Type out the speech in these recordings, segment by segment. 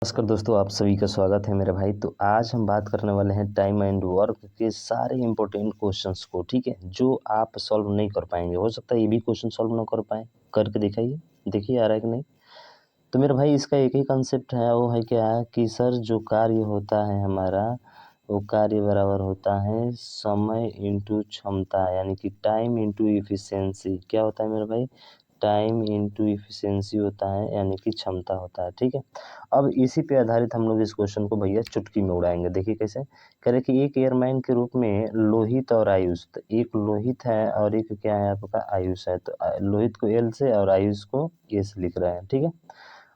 नमस्कार दोस्तों, आप सभी का स्वागत है मेरे भाई। तो आज हम बात करने वाले हैं टाइम एंड वर्क के सारे इम्पोर्टेंट क्वेश्चंस को, ठीक है, जो आप सॉल्व नहीं कर पाएंगे। हो सकता है ये भी क्वेश्चन सॉल्व ना कर पाए, करके दिखाइए, देखिए आ रहा है कि नहीं। तो मेरे भाई इसका एक ही कंसेप्ट है, वो है क्या कि सर जो कार्य होता है हमारा, वो कार्य बराबर होता है समय इंटू क्षमता, यानी कि टाइम इंटू इफिशियंसी। क्या होता है मेरे भाई? टाइम इंटू इफिशियंसी होता है, यानी कि क्षमता होता है, ठीक है। अब इसी पे आधारित हम लोग इस क्वेश्चन को भैया चुटकी में उड़ाएंगे। देखिए कैसे कह रहे कि एक एयरमैन के रूप में लोहित और आयुष, तो एक लोहित है और एक क्या है आपका आयुष है। तो लोहित को एल से और आयुष को ए से लिख रहे हैं, ठीक है।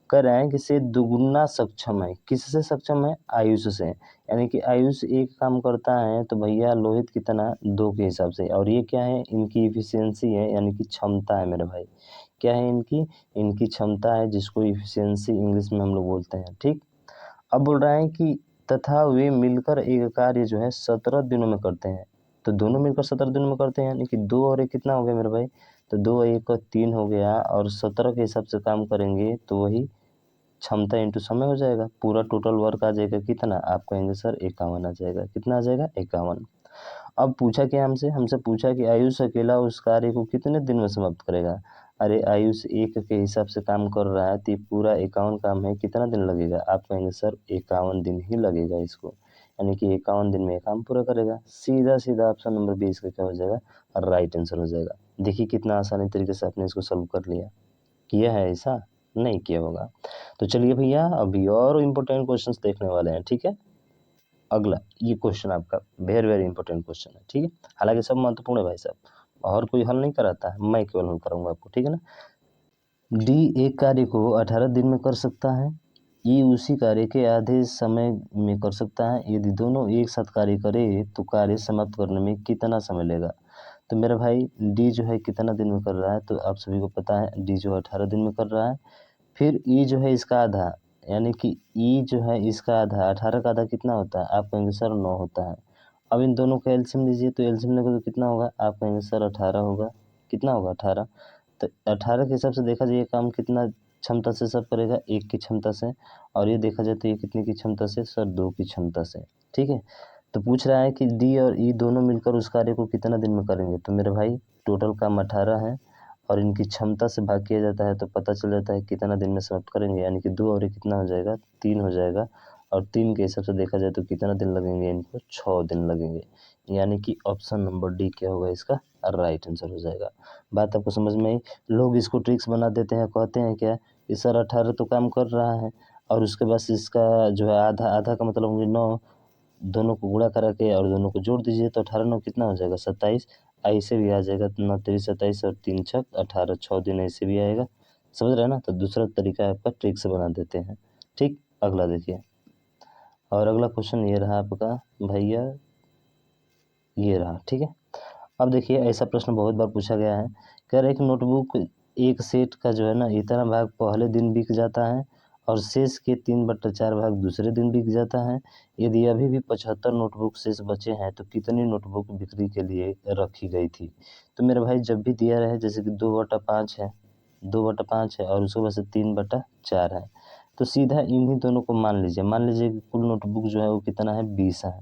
कह रहे हैं कि से दुगुना सक्षम है। किससे सक्षम है? आयुष से। यानी कि आयुष एक काम करता है तो भैया लोहित कितना, दो के हिसाब से। और ये क्या है? इनकी इफिशियंसी है, यानी कि क्षमता है मेरे भाई। क्या है इनकी? इनकी क्षमता है, जिसको इफिशियंसी इंग्लिश में हम लोग बोलते हैं, ठीक। अब बोल रहे हैं कि तथा वे मिलकर एक कार्य जो है 17 दिनों में करते हैं। तो दोनों मिलकर 17 दिनों में करते हैं, यानी कि दो और एक कितना हो गया मेरे भाई? तो दो एक और तीन हो गया, और 17 के हिसाब से काम करेंगे तो वही क्षमता इंटू समय हो जाएगा। पूरा टोटल वर्क आ जाएगा कितना? आप कहेंगे सर 51 आ जाएगा। कितना आ जाएगा? 51। अब पूछा क्या हमसे? हमसे पूछा कि आयुष अकेला उस कार्य को कितने दिन में समाप्त करेगा। अरे आयुष एक के हिसाब से काम कर रहा है, तो ये पूरा 51 काम है, कितना दिन लगेगा? आप कहेंगे सर 51 दिन ही लगेगा इसको, यानी कि 51 दिन में ये काम पूरा करेगा। सीधा सीधा ऑप्शन नंबर 20 का क्या हो जाएगा? राइट आंसर हो जाएगा। देखिए कितना आसानी तरीके से आपने इसको सॉल्व कर लिया। किया है ऐसा? नहीं किया होगा। तो चलिए भैया अभी और इम्पोर्टेंट क्वेश्चंस देखने वाले हैं, ठीक है। अगला ये क्वेश्चन आपका वेरी वेरी इंपॉर्टेंट क्वेश्चन है, ठीक है। हालांकि सब महत्वपूर्ण है भाई साहब, और कोई हल नहीं कराता है, मैं केवल हल कराऊंगा आपको, ठीक है ना। डी एक कार्य को 18 दिन में कर सकता है, ई उसी कार्य के आधे समय में कर सकता है। यदि दोनों एक साथ कार्य करे तो कार्य समाप्त करने में कितना समय लेगा। तो मेरा भाई डी जो है कितना दिन में कर रहा है, तो आप सभी को पता है डी जो 18 दिन में कर रहा है। फिर ई जो है इसका आधा, यानी कि ई जो है इसका आधा, 18 का आधा कितना होता है? आप कहेंगे सर 9 होता है। अब इन दोनों का एलसीएम लीजिए, तो एलसीएम लेंगे तो कितना होगा? आप कहेंगे सर 18 होगा। कितना होगा? 18। तो 18 के हिसाब से देखा जाए ये काम कितना क्षमता से सब करेगा? एक की क्षमता से। और ये देखा जाए तो ये कितने की क्षमता से? सर 2 की क्षमता से, ठीक है। तो पूछ रहा है कि डी और ई दोनों मिलकर उस कार्य को कितना दिन में करेंगे। तो मेरे भाई टोटल काम 18 है, और इनकी क्षमता से भाग किया जाता है तो पता चल जाता है कितना दिन में समाप्त करेंगे, यानी कि 2 और ये कितना हो जाएगा? 3 हो जाएगा। और 3 के हिसाब से देखा जाए तो कितना दिन लगेंगे इनको? 6 दिन लगेंगे। यानी कि ऑप्शन नंबर डी क्या होगा इसका? राइट आंसर हो जाएगा। बात आपको समझ में आई? लोग इसको ट्रिक्स बना देते हैं, कहते हैं क्या कि सर 18 तो काम कर रहा है, और उसके बाद से इसका जो है आधा, आधा का मतलब होंगे 9, दोनों को गुणा करा के और दोनों को जोड़ दीजिए तो 18 9 कितना हो जाएगा? 27। ऐसे भी आ जाएगा, 9 3 27 और 3 छक 18, 6 दिन ऐसे भी आएगा। समझ रहे हैं ना। तो दूसरा तरीका आपका ट्रिक से बना देते हैं, ठीक। अगला देखिए, और अगला क्वेश्चन ये रहा आपका भैया, ये रहा, ठीक है। अब देखिए ऐसा प्रश्न बहुत बार पूछा गया है। कह रहे हैं कि नोटबुक एक सेट का जो है ना इतना भाग पहले दिन बिक जाता है, और शेष के 3/4 भाग दूसरे दिन बिक जाता है। यदि अभी भी 75 नोटबुक शेष बचे हैं तो कितनी नोटबुक बिक्री के लिए रखी गई थी। तो मेरे भाई जब भी दिया रहे, जैसे कि 2/5 है, 2/5 है, और उसके बाद से 3/4 है, तो सीधा इन्हीं दोनों को मान लीजिए। मान लीजिए कि कुल नोटबुक जो है वो कितना है? 20 है,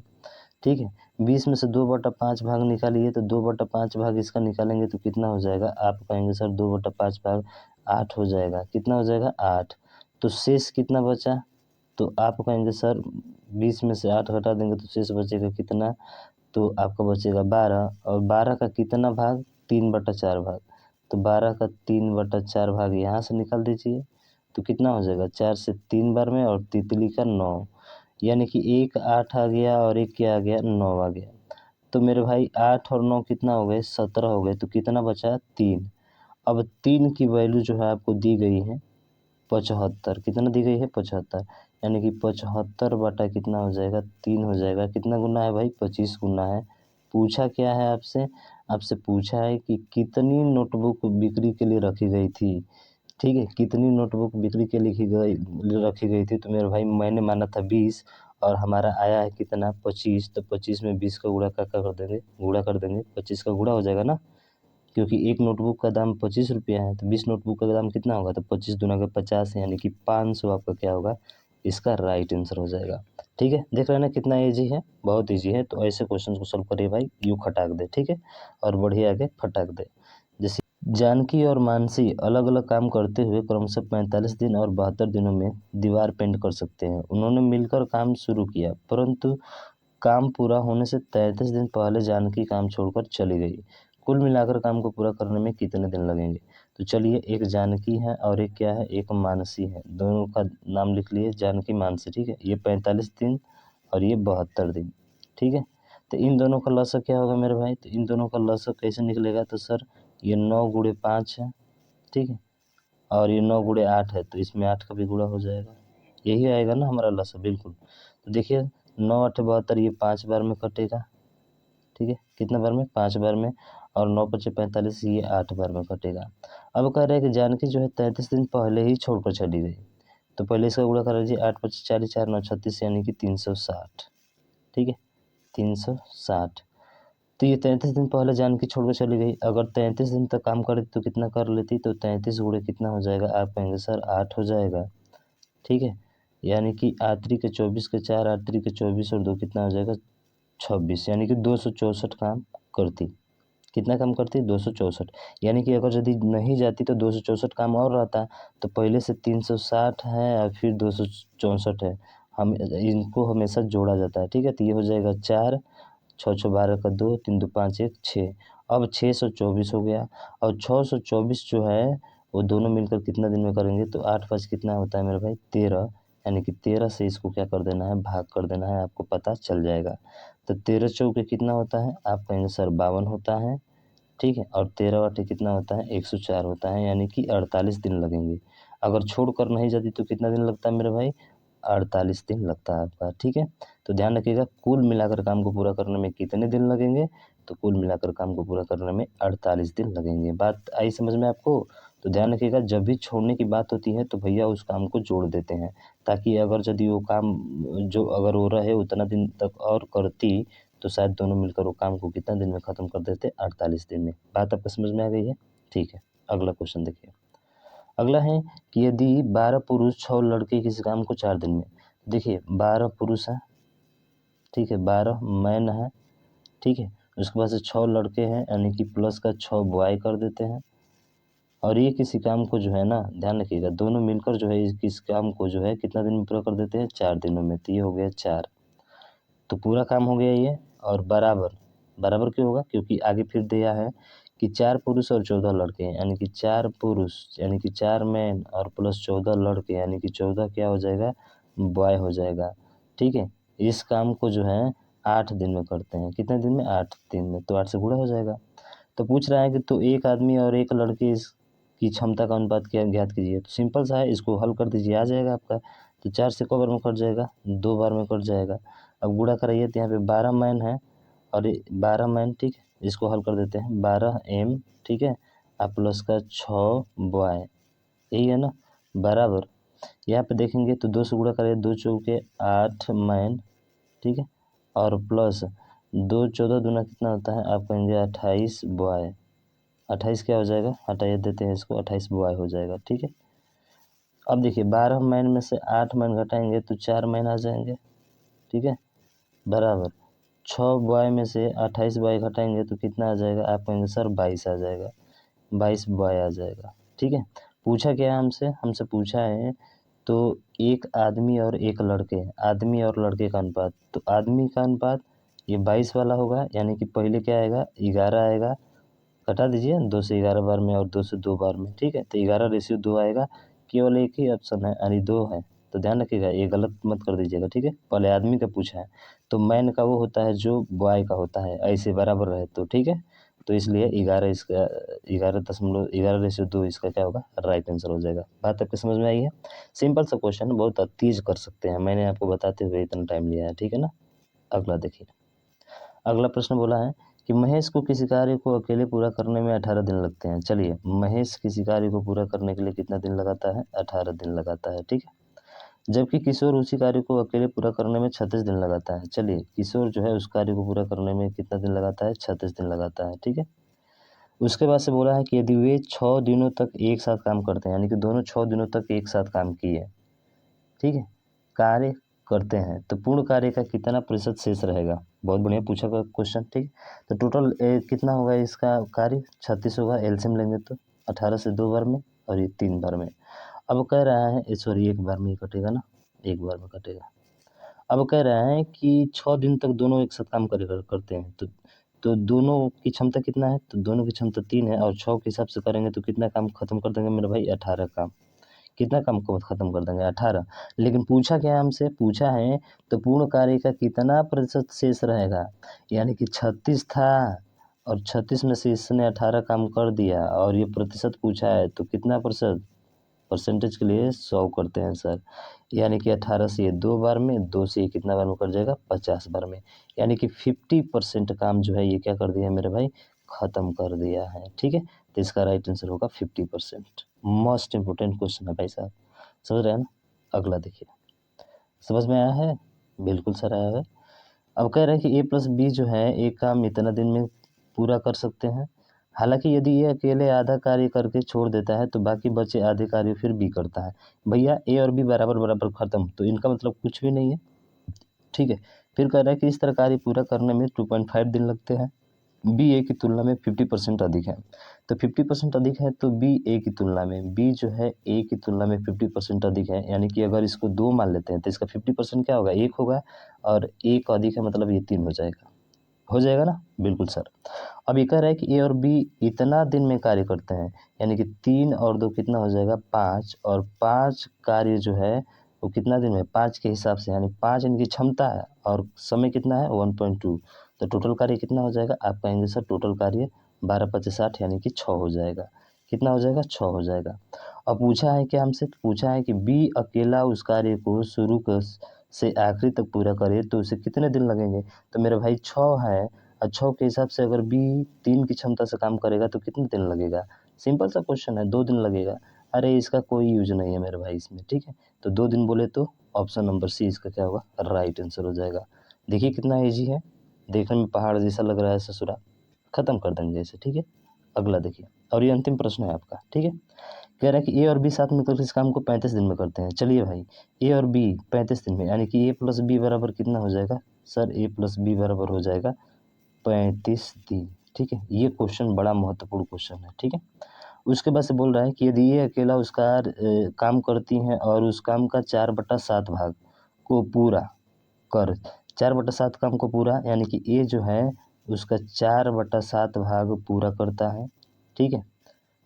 ठीक है। 20 में से 2/5 भाग निकालिए, तो 2/5 भाग इसका निकालेंगे तो कितना हो जाएगा? आप कहेंगे सर 2/5 भाग 8 हो जाएगा। कितना हो जाएगा? 8। तो शेष कितना बचा? तो आप कहेंगे सर 20 में से 8 घटा देंगे तो शेष बचेगा कितना? तो आपका बचेगा 12, और 12 का कितना भाग? 3/4 भाग। तो 12 का 3/4 भाग यहाँ से निकाल दीजिए, तो कितना हो जाएगा? 4 से 3 बार में, और तितली का 9, यानी कि एक 8 आ गया और एक क्या आ गया? 9 आ गया। तो मेरे भाई 8 और 9 कितना हो गए? 17 हो गए। तो कितना बचा? 3। अब 3 की वैल्यू जो है आपको दी गई है 75। कितना दी गई है? 75। यानी कि 75 बटा कितना हो जाएगा? 3 हो जाएगा। कितना गुना है भाई? 25 गुना है। पूछा क्या है आपसे? आपसे पूछा है कि कितनी नोटबुक बिक्री के लिए रखी गई थी, ठीक है। कितनी नोटबुक बिक्री के रखी गई थी। तो मेरे भाई मैंने माना था 20, और हमारा आया है कितना? 25। तो 25 में 20 का गुणा कर देंगे, गुणा कर देंगे, 25 का गुणा हो जाएगा ना, क्योंकि एक नोटबुक का दाम 25 रुपया है, तो 20 नोटबुक का दाम कितना होगा? तो 25 दूना का 50 है, यानी कि 500 आपका क्या होगा? इसका राइट आंसर हो जाएगा। ठीक है, देख रहे हैं ना कितना ईजी है, बहुत ईजी है। तो ऐसे क्वेश्चन को सॉल्व करिए भाई, यू खटाक दे। ठीक है, और बढ़िया आगे फटाक दे। जैसे जानकी और मानसी अलग अलग काम करते हुए क्रमशः 45 दिन और 72 दिनों में दीवार पेंट कर सकते हैं। उन्होंने मिलकर काम शुरू किया, परंतु काम पूरा होने से 33 दिन पहले जानकी काम छोड़कर चली गई। कुल मिलाकर काम को पूरा करने में कितने दिन लगेंगे? तो चलिए, एक जानकी है और एक क्या है, एक मानसी है। दोनों का नाम लिख लिए, जानकी मानसी। ठीक है, ये 45 दिन और ये 72 दिन। ठीक है, तो इन दोनों का लसाअ क्या होगा मेरे भाई? तो इन दोनों का लसाअ कैसे निकलेगा? तो सर ये 9 गुणे 5 है। ठीक है, और ये 9 गुणे 8 है, तो इसमें 8 का भी गुणा हो जाएगा। यही आएगा ना हमारा लसाअ, बिल्कुल। तो देखिए 9 8 72, ये 5 बार में कटेगा। ठीक है, कितना बार में? 5 बार में। और 9 5 45, ये 8 बार में कटेगा। अब कह रहे हैं कि जानकी जो है 33 दिन पहले ही छोड़कर चली गई। तो पहले इसका गुणा कर लीजिए, 8 5 40 4 9 36, यानी कि 360। ठीक है, 360। तो ये 33 दिन पहले जानकी छोड़कर चली गई। अगर 33 दिन तक काम करे तो कितना कर लेती? तो 33 गुणे कितना हो जाएगा? आप कहेंगे सर 8 हो जाएगा। ठीक है, यानी कि 8 के 24 के 4, 8 के 24 और 2 कितना हो जाएगा? 26, यानी कि 264 काम करती। कितना काम करती? 264। यानी कि अगर यदि नहीं जाती तो 264 काम और रहता। तो पहले से 360 है और फिर 264 है। हम इनको हमेशा जोड़ा जाता है। ठीक है, तो ये हो जाएगा 4, 6 6 12 का 2, 3 2 5 1 6। अब 624 हो गया, और 624 जो है वो दोनों मिलकर कितना दिन में करेंगे? तो 8 5 कितना होता है मेरे भाई? 13। यानी कि 13 से इसको क्या कर देना है? भाग कर देना है, आपको पता चल जाएगा। तो 13 चौके कितना होता है? आप कहेंगे सर 52 होता है। ठीक है, और 13 आठे कितना होता है? 104 होता है, यानी कि 48 दिन लगेंगे। अगर छोड़कर नहीं जाती तो कितना दिन लगता है मेरे भाई? 48 दिन लगता है आपका। ठीक है, तो ध्यान रखिएगा, कुल मिलाकर काम को पूरा करने में कितने दिन लगेंगे? तो कुल मिलाकर काम को पूरा करने में 48 दिन लगेंगे। बात आई समझ में आपको? तो ध्यान रखिएगा, जब भी छोड़ने की बात होती है तो भैया उस काम को जोड़ देते हैं, ताकि अगर यदि वो काम जो अगर वो रहे उतना दिन तक और करती तो शायद दोनों मिलकर वो काम को कितना दिन में ख़त्म कर देते? 48 दिन में। बात आपको समझ में आ गई है? ठीक है, अगला क्वेश्चन देखिए। अगला है कि यदि 12 पुरुष 6 लड़के किसी काम को 4 दिन में, देखिए 12 पुरुष हैं, ठीक है, 12 मैन है। ठीक है, उसके बाद से 6 लड़के हैं, यानी कि प्लस का 6 बॉय कर देते हैं। और ये किसी काम को जो है ना, ध्यान रखिएगा, दोनों मिलकर जो है इस काम को जो है कितना दिन में पूरा कर देते हैं? 4 दिनों में। तो ये हो गया 4। तो पूरा काम हो गया ये। और बराबर, बराबर क्यों होगा? क्योंकि आगे फिर दिया है कि 4 पुरुष और 14 लड़के हैं, यानी कि 4 पुरुष यानी कि 4 मैन और प्लस 14 लड़के, यानी कि 14 क्या हो जाएगा? बॉय हो जाएगा। ठीक है, इस काम को जो है 8 दिन में करते हैं। कितने दिन में? 8 दिन में। तो 8 से गुणा हो जाएगा। तो पूछ रहा है कि तो एक आदमी और एक लड़के की क्षमता का अनुपात क्या ज्ञात कीजिए। तो सिंपल सा है, इसको हल कर दीजिए, आ जाएगा आपका। तो 4 से क बार में कट जाएगा? 2 बार में कट जाएगा। अब गुणा कराइए, तो यहाँ पे 12 मैन है और 12 मैन। ठीक है, इसको हल कर देते हैं, 12 एम। ठीक है, आप प्लस का 6 बॉय, यही है ना, बराबर। यहाँ पे देखेंगे तो 2 से गुणा करिए, 2 चौके 8 मैन। ठीक है, और प्लस 2 14 दूना कितना होता है? आप कहेंगे 28 बॉय। 28 क्या हो जाएगा? हटाइए देते हैं इसको, 28 बॉय हो जाएगा। ठीक है, अब देखिए 12 मैन में से 8 मैन घटाएंगे तो 4 मैन आ जाएंगे। ठीक है, बराबर 6 बॉय में से 28 बॉय घटाएंगे तो कितना आ जाएगा? आप कहेंगे सर 22 आ जाएगा। 22 बॉय आ जाएगा। ठीक है, पूछा क्या है हमसे? हमसे पूछा है तो एक आदमी और एक लड़के, आदमी और लड़के का अनुपात। तो आदमी का अनुपात ये 22 वाला होगा, यानी कि पहले क्या आएगा? 11 आएगा। घटा दीजिए, 2 से 11 बार में और 2 से 2 बार में। ठीक है, तो 11:2 आएगा। केवल एक ही ऑप्शन है, यानी 2 है। तो ध्यान रखिएगा, ये गलत मत कर दीजिएगा। ठीक है, पहले आदमी का पूछा है, तो मैन का वो होता है जो बॉय का होता है, ऐसे बराबर रहे तो। ठीक है, तो इसलिए 11 इसका 11.11:2 इसका क्या होगा? राइट आंसर हो जाएगा। बात आपको समझ में आई है? सिंपल सा क्वेश्चन है, बहुत तेज कर सकते हैं, मैंने आपको बताते हुए इतना टाइम लिया है। ठीक है ना, अगला देखिए। अगला प्रश्न बोला है कि महेश को किसी कार्य को अकेले पूरा करने में 18 दिन लगते हैं। चलिए, महेश किसी कार्य को पूरा करने के लिए कितना दिन लगाता है? 18 दिन लगाता है। ठीक है, जबकि किशोर उसी कार्य को अकेले पूरा करने में 36 दिन लगाता है। चलिए, किशोर जो है उस कार्य को पूरा करने में कितना दिन लगाता है? 36 दिन लगाता है। ठीक है, उसके बाद से बोला है कि यदि वे 6 दिनों तक एक साथ काम करते हैं, यानी कि दोनों 6 दिनों तक एक साथ काम किए, ठीक है, कार्य करते हैं तो पूर्ण कार्य का कितना प्रतिशत शेष रहेगा। बहुत बढ़िया पूछा गया क्वेश्चन। ठीक, तो टोटल कितना होगा इसका कार्य 36 होगा। एलसीएम लेंगे तो 18 से 2 बार में और ये 3 बार में। अब कह रहा है सॉरी 1 बार में ही कटेगा ना, 1 बार में कटेगा। अब कह रहा है कि 6 दिन तक दोनों एक साथ काम करते हैं तो दोनों की क्षमता कितना है, तो दोनों की क्षमता 3 है और 6 के हिसाब से करेंगे तो कितना काम खत्म कर देंगे मेरे भाई, 18 काम। कितना काम को खत्म कर देंगे, 18। लेकिन पूछा क्या है हमसे, पूछा है तो पूर्ण कार्य का कितना प्रतिशत शेष रहेगा, यानी कि 36 था और 36 में से इसने 18 काम कर दिया और ये प्रतिशत पूछा है तो कितना प्रतिशत, परसेंटेज के लिए 100 करते हैं सर, यानी कि 18 से ये 2 बार में, 2 से ये कितना बार में कट जाएगा, 50 बार में, यानी कि 50% काम जो है ये क्या कर दिया है मेरे भाई, ख़त्म कर दिया है। ठीक है, तो इसका राइट आंसर होगा 50%। मोस्ट इम्पोर्टेंट क्वेश्चन है भाई साहब, समझ रहे हैं ना। अगला देखिए, समझ में आया है, बिल्कुल सर आया है। अब कह रहे हैं कि a+b जो है एक काम इतना दिन में पूरा कर सकते हैं। हालांकि यदि ये अकेले आधा कार्य करके छोड़ देता है तो बाकी बचे आधे कार्य फिर b करता है। भैया a और b बराबर बराबर खत्म, तो इनका मतलब कुछ भी नहीं है। ठीक है, फिर कह रहा है कि इस तरह कार्य पूरा करने में 2.5 दिन लगते हैं। बी ए की तुलना में 50% अधिक है, तो 50% अधिक है तो बी ए की तुलना में, बी जो है ए की तुलना में 50% अधिक है, यानी कि अगर इसको 2 मान लेते हैं तो इसका 50% क्या होगा, 1 होगा और 1 अधिक है मतलब ये 3 हो जाएगा ना, बिल्कुल सर। अब ये कह रहा है कि ए और बी इतना दिन में कार्य करते हैं, यानी कि 3 और 2 कितना हो जाएगा, 5 और 5 कार्य जो है वो कितना दिन में, 5 के हिसाब से, यानी 5 इनकी क्षमता है और समय कितना है 1.2, तो टोटल कार्य कितना हो जाएगा, आप कहेंगे सर टोटल कार्य 12×5 = 60 यानी कि 6 हो जाएगा। कितना हो जाएगा, 6 हो जाएगा। अब पूछा है क्या हमसे, पूछा है कि बी अकेला उस कार्य को से आखिरी तक पूरा करे तो उसे कितने दिन लगेंगे, तो मेरे भाई 6 है और 6 के हिसाब से अगर बी 3 की क्षमता से काम करेगा तो कितने दिन लगेगा, सिंपल सा क्वेश्चन है, 2 दिन लगेगा। अरे इसका कोई यूज नहीं है मेरे भाई इसमें। ठीक है, तो 2 दिन बोले तो ऑप्शन नंबर सी इसका क्या होगा, राइट आंसर हो जाएगा। देखिए कितना ईजी है, देखने में पहाड़ जैसा लग रहा है ससुरा, खत्म कर देंगे इसे। ठीक है, अगला देखिए, और ये अंतिम प्रश्न है आपका। ठीक है, कह रहा है कि ए और बी साथ मिलकर इस काम को 35 दिन में करते हैं। चलिए भाई, ए और बी 35 दिन में, यानी कि ए प्लस बी बराबर कितना हो जाएगा सर, ए प्लस बी बराबर हो जाएगा 35 दिन। ठीक है, ये क्वेश्चन बड़ा महत्वपूर्ण क्वेश्चन है। ठीक है, उसके बाद से बोल रहा है कि यदि ये अकेला उसका काम करती हैं और उस काम का 4/7 भाग को पूरा कर, 4/7 काम को पूरा, यानी कि ए जो है उसका 4/7 भाग पूरा करता है। ठीक है,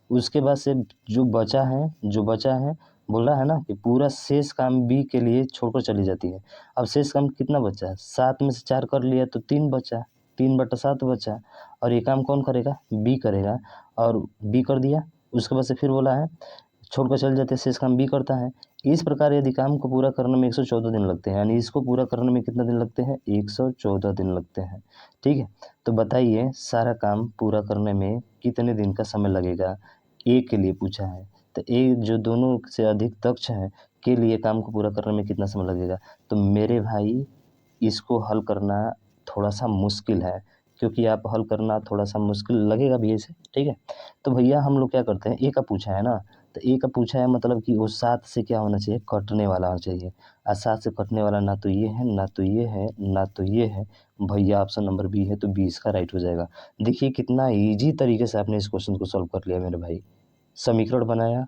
उसके बाद से जो बचा है, बोल रहा है ना कि पूरा शेष काम बी के लिए छोड़कर चली जाती है। अब शेष काम कितना बचा है, 7 में से 4 कर लिया तो 3 बचा, 3/7 बचा और ये काम कौन करेगा, बी करेगा और बी कर दिया। उसके बाद से फिर बोला है छोड़कर चले जाते हैं, शेष काम बी करता है। इस प्रकार यदि काम को पूरा करने में 114 दिन लगते हैं, यानी इसको पूरा करने में कितना दिन लगते हैं, 114 दिन लगते हैं। ठीक है, तो बताइए सारा काम पूरा करने में कितने दिन का समय लगेगा, ए के लिए पूछा है, तो ए जो दोनों से अधिक दक्ष है के लिए काम को पूरा करने में कितना समय लगेगा, तो मेरे भाई इसको हल करना थोड़ा सा मुश्किल है, क्योंकि आप हल करना थोड़ा सा मुश्किल लगेगा भी इसे। ठीक है, तो भैया हम लोग क्या करते हैं, ए का पूछा है ना, तो ए का पूछा है मतलब कि वो 7 से क्या होना चाहिए, कटने वाला होना चाहिए, और 7 से कटने वाला ना तो ये है ना तो ये है ना तो ये है, भैया ऑप्शन नंबर बी है, तो बी इसका राइट हो जाएगा। देखिए कितना ईजी तरीके से आपने इस क्वेश्चन को सॉल्व कर लिया मेरे भाई, समीकरण बनाया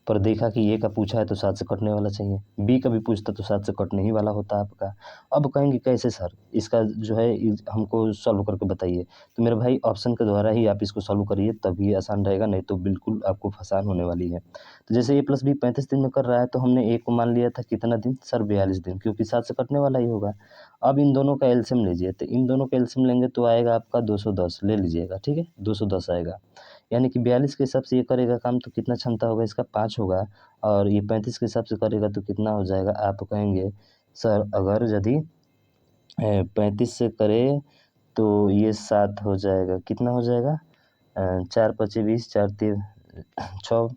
पर देखा कि ए का पूछा है तो 7 से कटने वाला चाहिए, बी का भी पूछता तो 7 से कटने ही वाला होता आपका। अब कहेंगे कैसे सर, इसका जो है हमको सॉल्व करके बताइए, तो मेरे भाई ऑप्शन के द्वारा ही आप इसको सॉल्व करिए तभी आसान रहेगा, नहीं तो बिल्कुल आपको फंसान होने वाली है। तो जैसे ए प्लस बी 35 दिन में कर रहा है तो हमने ए को मान लिया था कितना दिन सर, 42 दिन, क्योंकि 7 से कटने वाला ही होगा। अब इन दोनों का एलसीएम लीजिए, तो इन दोनों का एलसीएम लेंगे तो आएगा आपका 210, ले लीजिएगा। ठीक है, 210 आएगा, यानी कि 42 के हिसाब से ये करेगा काम तो कितना क्षमता होगा इसका, 5 होगा, और ये 35 के हिसाब से करेगा तो कितना हो जाएगा, आप कहेंगे सर अगर यदि 35 से करे तो ये 7 हो जाएगा, कितना हो जाएगा, 4×5 = 20, 4×3 = 6।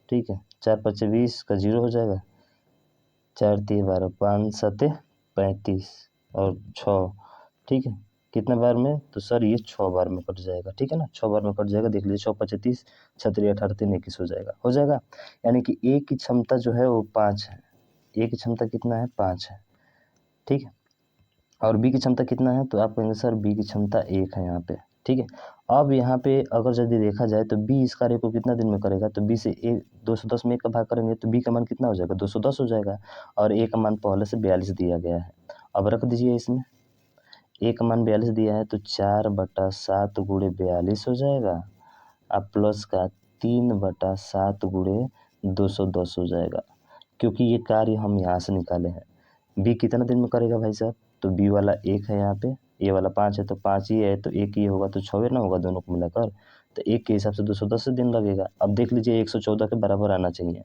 ठीक है, 4×5 = 20 का 0 हो जाएगा, 4×3 = 12, 5×7 = 35 और 6। ठीक है, कितने बार में, तो सर ये 6 बार में कट जाएगा। ठीक है ना, 6 बार में कट जाएगा, देख लीजिए 6×5 = 30, 6×3 = 18, 3 = 21 हो जाएगा। यानी कि ए की क्षमता जो है वो 5 है, ए की क्षमता कितना है 5 है, ठीक है। और बी की क्षमता कितना है, तो आप कहेंगे सर बी की क्षमता 1 है यहाँ पे, ठीक है। अब यहाँ पे अगर यदि देखा जाए तो बी इस कार्य को कितना दिन में करेगा, तो बी से 210 में 1 का भाग करेंगे तो बी का मान कितना हो जाएगा 210 हो जाएगा, और ए का मान पहले से 42 दिया गया है। अब रख दीजिए इसमें, ए का मान 42 दिया है तो 4/7 गुणे 42 हो जाएगा, अब प्लस का 3/7 गुणे 210 हो जाएगा, क्योंकि ये कार्य हम यहाँ से निकाले हैं। बी कितना दिन में करेगा भाई साहब, तो बी वाला 1 है यहाँ पे, ए वाला 5 है, तो 5 ही है तो 1 ही होगा, तो 6 ना होगा दोनों को मिलाकर, तो 1 के हिसाब से 210 दिन लगेगा। अब देख लीजिए 114 के बराबर आना चाहिए।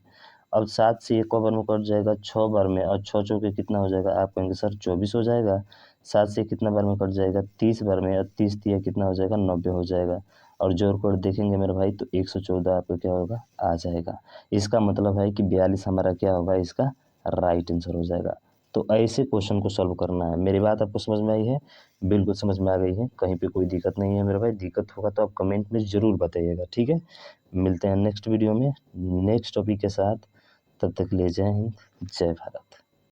अब 7 से 1 बार में कट जाएगा 6 बार में, और 6 चौके कितना हो जाएगा, आप कहेंगे सर 24 हो जाएगा। 7 से कितना बार में कट जाएगा 30 बार में, और 30 दिया कितना हो जाएगा 90 हो जाएगा, और जोड़ कर देखेंगे मेरे भाई तो 114 आपको क्या होगा आ जाएगा। इसका मतलब है कि 42 हमारा क्या होगा, इसका राइट आंसर हो जाएगा। तो ऐसे क्वेश्चन को सॉल्व करना है। मेरी बात आपको समझ में आई है? बिल्कुल समझ में आ गई है, कहीं पे कोई दिक्कत नहीं है मेरे भाई। दिक्कत होगा तो आप कमेंट में ज़रूर बताइएगा, ठीक है। मिलते हैं नेक्स्ट वीडियो में नेक्स्ट टॉपिक के साथ, तब तक के लिए जय हिंद, जय भारत।